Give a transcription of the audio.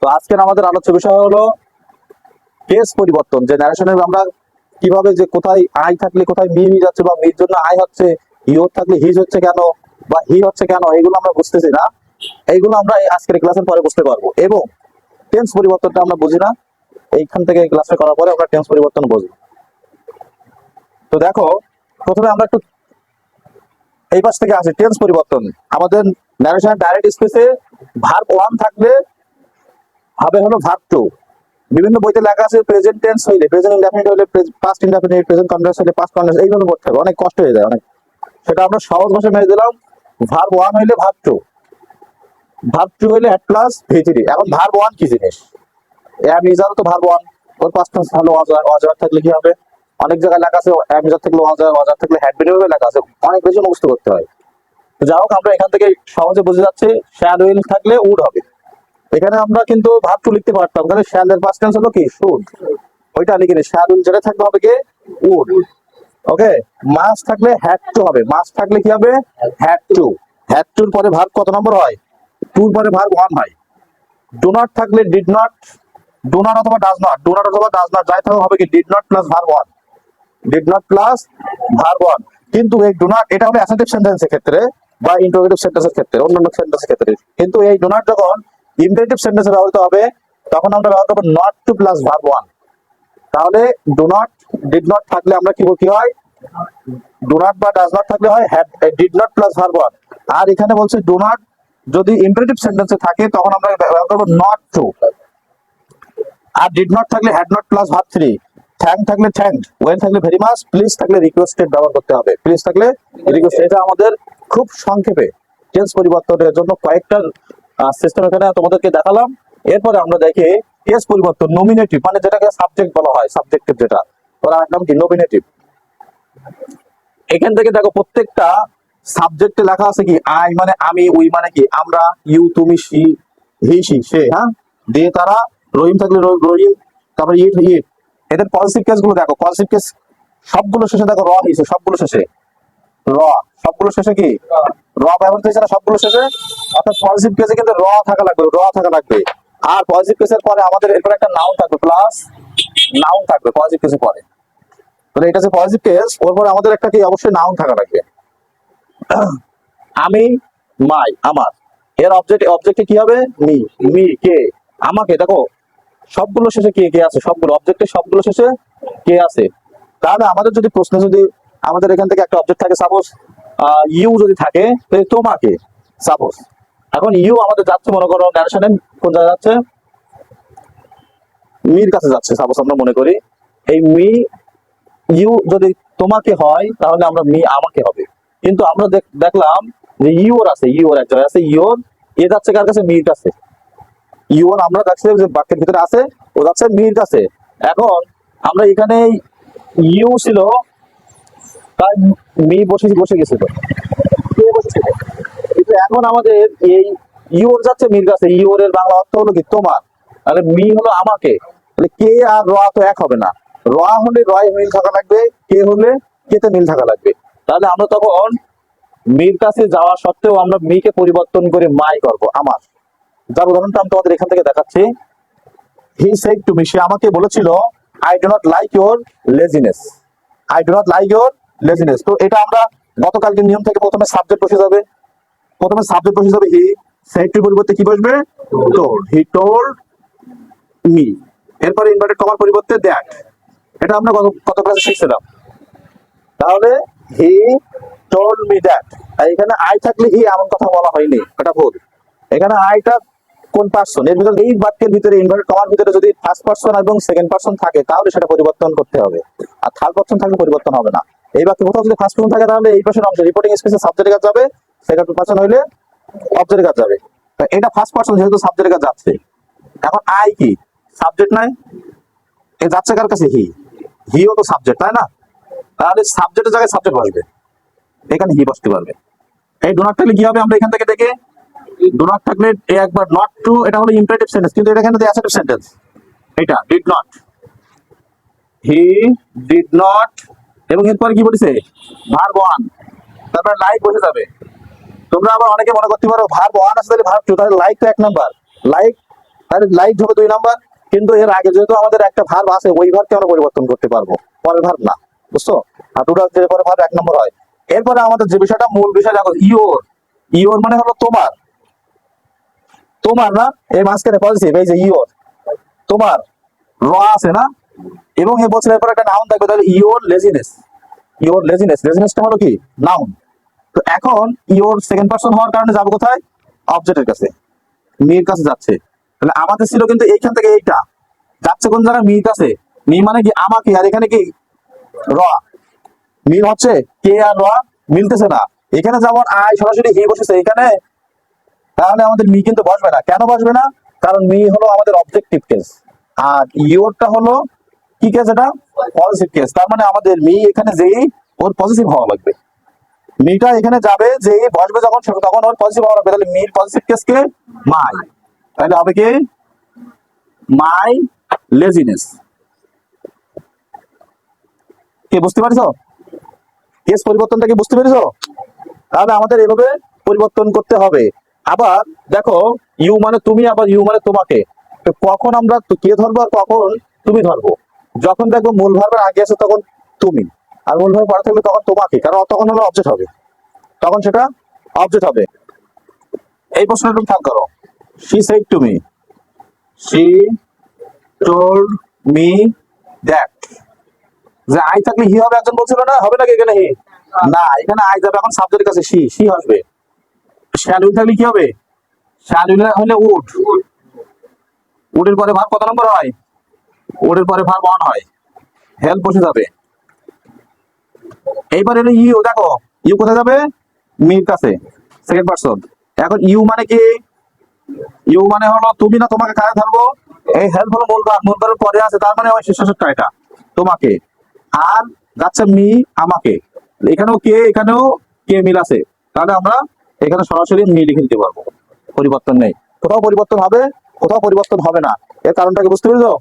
তো আজকের আমাদের আলোচ্য বিষয় হলো কেস পরিবর্তন, যে ন্যারেশনের আমরা কিভাবে যে কোথায় আই থাকলে কোথায় মি হয়ে যাচ্ছে, বা মির জন্য আই হচ্ছে, ইওর থাকলে হিজ হচ্ছে কেন, বা হি হচ্ছে কেন, এইগুলো আমরা বুঝতেছি না। এইগুলো আমরা এই আজকের ক্লাসের পরে বুঝতে পারবো। এবং টেন্স পরিবর্তনটা আমরা বুঝি না, এইখান থেকে ক্লাসটা করার পরে আমরা টেন্স পরিবর্তন বুঝবো। তো দেখো, প্রথমে আমরা একটু এই পাশ থেকে আসি। টেন্স পরিবর্তন আমাদের ন্যারেশন ডাইরেক্ট স্পেসে ভার্ব ওয়ান থাকলে হবে হলো ভার্ব টু। বিভিন্ন বইতে লেখা আছে প্রেজেন্ট টেন্স হইলে, প্রেজেন্ট ইনডেফিনিট হইলে পাস্ট ইনডেফিনিট, প্রেজেন্ট কন্টিনিউয়াস হইলে পাস্ট কন্টিনিউয়াস, এইভাবে পড়তে হবে, অনেক কষ্ট হয়ে যায় অনেক। সেটা আমরা সহজ ভাষায় মেরে দিলাম, ভার্ব ওয়ান হইলে ভার্ব টু, ভার্ব টু হইলে হেড প্লাস ভি3। এখন ভার্ব ওয়ান কি জিনিস? এম ইজার তো ভার্ব ওয়ান, ওর পাস্ট টেন্স হলো ওয়াজার, ওয়াজার থাকলে কি হবে? অনেক জায়গায় লেখা আছে এম ইজার থাকলে ওয়াজার, ওয়াজার থাকলে হ্যাড বিন ভাবে লেখা আছে, অনেক বেশি মুখস্থ করতে হয়। যাই হোক, আমরা এখান থেকে সহজে বুঝে যাচ্ছে শ্যাল উইল থাকলে উড হবে। এখানে আমরা কিন্তু ভার্ব টু লিখতে পারতাম, তাহলে শ্যাল এর পাস্ট টেন্স হলো কি শুড, ওইটা লিখে নিই। শ্যাল উইল যেটা থাকবে হবে কি উড। ওকে, মাস্ট থাকলে হ্যাড টু হবে, মাস্ট থাকলে কি হবে হ্যাড টু। হ্যাড টুর পরে ভার্ব কত নম্বর হয়? টুর পরে ভার্ব ওয়ান হয়। ডু নট থাকলে ডিড নট, ডু নট অথবা ডাজ নট, ডু নট অথবা ডাজ নট যাই থাকবে হবে কি did not plus verb one, did not plus verb one. কিন্তু এই ডু নট এটা হলো অ্যাসার্টিভ সেন্টেন্সের ক্ষেত্রে বা ইন্টারোগেটিভ সেন্টেন্সের ক্ষেত্রে, অন্যান্য সেন্টেন্সের ক্ষেত্রে। কিন্তু এই ডু নট যখন ইম্পারেটিভ সেন্টেন্সে ব্যবহৃত হবে তখন আমরা ব্যবহার করবো not to plus verb one. তাহলে ডু নট ডিড নট থাকলে আমরা কি কি হয়? ডু নট বা ডাজ নট থাকলে হয় had did not plus verb one. আর এখানে বলছে ডু নট যদি ইম্পারেটিভ সেন্টেন্সে থাকে তখন আমরা ব্যবহার করবো নট টু। আর ডিড নট থাকলে had not plus verb three. Thank থাকলে থ্যাঙ্কড, ওয়েন থাকলে ভেরি মাচ, প্লিজ থাকলে রিকোয়েস্টেড ব্যবহার করতে হবে। প্লিজ থাকলে রিকোয়েস্ট। এটা আমাদের খুব সংক্ষেপে টেন্স পরিবর্তনের জন্য কয়েকটা সিস্টেম এখানে তোমাদেরকে দেখালাম। এরপরে আমরা দেখি কেস পরিবর্তন নমিনেটিভ, মানে যেটাকে সাবজেক্ট বলা হয়, সাবজেক্টিভ যেটা, ওরা একদম কি নমিনেটিভ। এখান থেকে দেখো প্রত্যেকটা সাবজেক্টে লেখা আছে কি আই মানে আমি, উই মানে কি আমরা, ইউ তুমি, সি হি সি সে, হ্যাঁ দে তারা, রহিম থাকলে রহিম, তারপরে ইট ইট। এদের পজিটিভ কেস গুলো দেখো, পজিটিভ কেস সবগুলো শেষে দেখো র হিসেবে, সবগুলো শেষে র, সবগুলো শেষে কি র ব্যবহৃত হয়েছে না সবগুলো শেষে। অর্থাৎ পজিটিভ কেসে কিন্তু র থাকা লাগবে, র থাকা লাগবে। আর পজিটিভ কেসের পরে আমাদের এরপর একটা নাউন থাকবে, প্লাস নাউন থাকবে পজিটিভ কেসের পরে। তাহলে এটা যে পজিটিভ কেস, ওর পরে আমাদের একটা কি অবশ্যই নাউন থাকা লাগবে। আমি, মাই, আমার, এর অবজেক্টে কি হবে মি, মি কে, আমাকে। দেখো সবগুলো শেষে কে কে আছে, সবগুলো অবজেক্টে সবগুলো শেষে কে আছে। তাহলে আমাদের যদি প্রশ্নে যদি আমাদের এখান থেকে একটা অবজেক্ট থাকে, সাপোজ ইউ যদি থাকে, তাহলে তোমাকে সাপোজ। এখন ইউ আমাদের যাচ্ছে মনে করো ন্যারেশনে কোন জায়গায় যাচ্ছে, মির কাছে যাচ্ছে সাপোজ আমরা মনে করি। এই মি ইউ যদি তোমাকে হয় তাহলে আমরা মি আমাকে হবে। কিন্তু আমরা দেখলাম যে ইউর আছে, ইউর এক জায়গায় আছে, ইউর এ যাচ্ছে কার কাছে? মির কাছে। ইউর আমরা দেখছি যে বাক্যের ভিতরে আছে, ও যাচ্ছে মির কাছে। এখন আমরা এখানে ইউ ছিল, তাই মি বসে বসে গেছিল, কে বসেছিল। কিন্তু এখন আমাদের এই ইউর যাচ্ছে মির কাছে, ইউর এর বাংলা অর্থ হলো কি তোমার, তাহলে মি হলো আমাকে। তাহলে কে আর র তো এক হবে না, র হলে রয় মিল থাকা লাগবে, কে হলে কেতে মিল থাকা লাগবে। তাহলে আমরা তখন মির কাছে যাওয়া সত্ত্বেও আমরা মিকে পরিবর্তন করে মাই করবো আমার। যার উদাহরণটা আমি তোমাদের এখান থেকে দেখাচ্ছি। হি সেড টু মি, সে আমাকে বলেছিল, I do not like your laziness, I do not like your laziness. তো এটা আমরা গতকালকের নিয়ম থেকে প্রথমে সাবজেক্ট বসে যাবে, প্রথমে সাবজেক্ট বসে যাবে হি, সেডটির পরিবর্তে কি বসবে টোল্ড, হি টোল্ড মি। এরপরে ইনভার্টেড কমার পরিবর্তে দ্যাট, এটা আমরা কত ক্লাসে শিখছিলাম। তাহলে হি টোল্ড মি দ্যাট, এখানে আই থাকলে হি এমন কথা বলা হয়নি, এটা ভুল। এখানে আইটা কোন পার্সন, এর ভিতরে এই বাক্যের ভিতরে ইনভার্টেড কমার ভিতরে যদি ফার্স্ট পার্সন এবং সেকেন্ড পার্সন থাকে তাহলে সেটা পরিবর্তন করতে হবে, আর থার্ড পার্সন থাকলে পরিবর্তন হবে না। এই বাক্যে কোথাও যদি ফার্স্ট পার্সন থাকে তাহলে এই পার্সন অংশ রিপোর্টিং স্পেসে সাবজেক্টের কাছে যাবে, সেকেন্ড পার্সন হইলে অবজেক্টের কাছে যাবে। এটা ফার্স্ট পার্সন যেহেতু সাবজেক্টের কাছে যাচ্ছে। এখন আই কি সাবজেক্ট নাই, এ যাচ্ছে কার কাছে? হি, হিও তো সাবজেক্ট তাই না? তাহলে সাবজেক্টের জায়গায় সাবজেক্ট বসবে, এখানে হি বসতে পারবে। এই ডো নট থাকলে কি হবে আমরা এখান থেকে দেখে, ডো নট থাকলে একবার নট টু, এটা হলো ইম্পারেটিভ সেন্টেন্স, কিন্তু এটা এখানে অ্যাসার্টিভ সেন্টেন্স। এটা did not, he did not, এবং এরপরে কি বলেছে ভার্ব ওয়ান, তারপরে লাইক বসে যাবে। তোমরা আবার অনেকে মনে করতে পারো ভার্ব ওয়ান আছে তাহলে ভার্ব টু, তাহলে লাইক তো এক নাম্বার, লাইক তাহলে লাইট হবে 2 নাম্বার। কিন্তু এর আগে যেহেতু আমাদের একটা ভার্ব আছে, ওই ভার্বকে আমরা পরিবর্তন করতে পারবো, পরের ভার্ব না, বুঝছো? আর টোটাল যে পরে ভার্ব 1 নম্বর হয়। এরপরে আমাদের যে বিষয়টা, মূল বিষয় দেখো, ইওর। ইওর মানে হলো তোমার, তোমার না, এই মাঝখানে পজিটিভ, এই যে ইওর, তোমার র আছে না, এবং এই বছরের পর একটা নাউন থাকবে, তাহলে ইওর লেজিনেস। ইওর লেজিনেস, লেজিনেসটা হলো কি নাউন। তো এখন ইওর সেকেন্ড পারসন হওয়ার কারণে যাবো কোথায়? অবজেক্টের কাছে, মির কাছে যাচ্ছে। তাহলে আমাদের ছিল কিন্তু এইখান থেকে এইটা যাচ্ছে কোন জায়গায়? মির কাছে। মি মানে কি আমাকে, আর এখানে কি র, মিল হচ্ছে কে আর র মিলতেছে না। এখানে যেমন আই সরাসরি হি বসেছে এখানে, তাহলে আমাদের মি কিন্তু বসবে না। কেন বসবে না? কারণ মি হলো আমাদের অবজেক্টিভ কেস, আর ইওরটা হলো কি কেস? এটা পজিটিভ কেস। তার মানে আমাদের মি এখানে যেই, ওর পজিটিভ হওয়া লাগবে। মিটা এখানে যাবে, যে বসবে যখন, তখন ওর পজিটিভ হওয়া লাগবে। তাহলে মির পজিটিভ কেস কে? মাই। তাহলে হবে কি মাই লেজিনেস। কে বুঝতে পারছো? কেস পরিবর্তনটা কি বুঝতে পেরেছো? তাহলে আমাদের এভাবে পরিবর্তন করতে হবে। আবার দেখো, ইউ মানে তুমি, আবার ইউ মানে তোমাকে। তো কখন আমরা কে ধরবো আর কখন তুমি ধরবো? যখন দেখবো মূল ভার্বের আগে আছে তখন তুমি, আর মূল ভার্ব পরে থাকলে তখন তোমাকে, কারণ তখন হলো অবজেক্ট হবে, তখন সেটা অবজেক্ট হবে। এই প্রশ্নটা তুমি খেয়াল করো। She said to me, she told me that. যে আই থাকলে হি হবে, একজন বলছিল না, হবে নাকি এখানে হি? না, এখানে আই যাবে এখন সাবজেক্টের কাছে, শি, শি আসবে। শ্যাল উইল থাকলে কি হবে? শ্যাল উইল হলে উড, উডের পরে ভার্ব কত নম্বর হয়? উডের পরে ভার্ব 1 হয়, হেল্প বসে যাবে। এইবার এলো ইউ, দেখো ইউ কোথায় যাবে? মির কাছে, সেকেন্ড পারসন। এখন ইউ মানে কি? ইউ মানে হলো তুমি না তোমাকে, কারে ধরবো? এই হেল্প হলো মূল ভার্ব, মূল ভার্বের পরে আছে, তার মানে ওই শেষেরটা এটা তোমাকে। আর যাচ্ছে মি আমাকে, এখানেও কে, এখানেও কে মিল আছে, তাহলে আমরা এখানে সরাসরি মি লিখে দিতে পারবো, পরিবর্তন নেই। কোথাও পরিবর্তন হবে, কোথাও পরিবর্তন হবে না। এর কারণটাকে বুঝতে পেরেছো?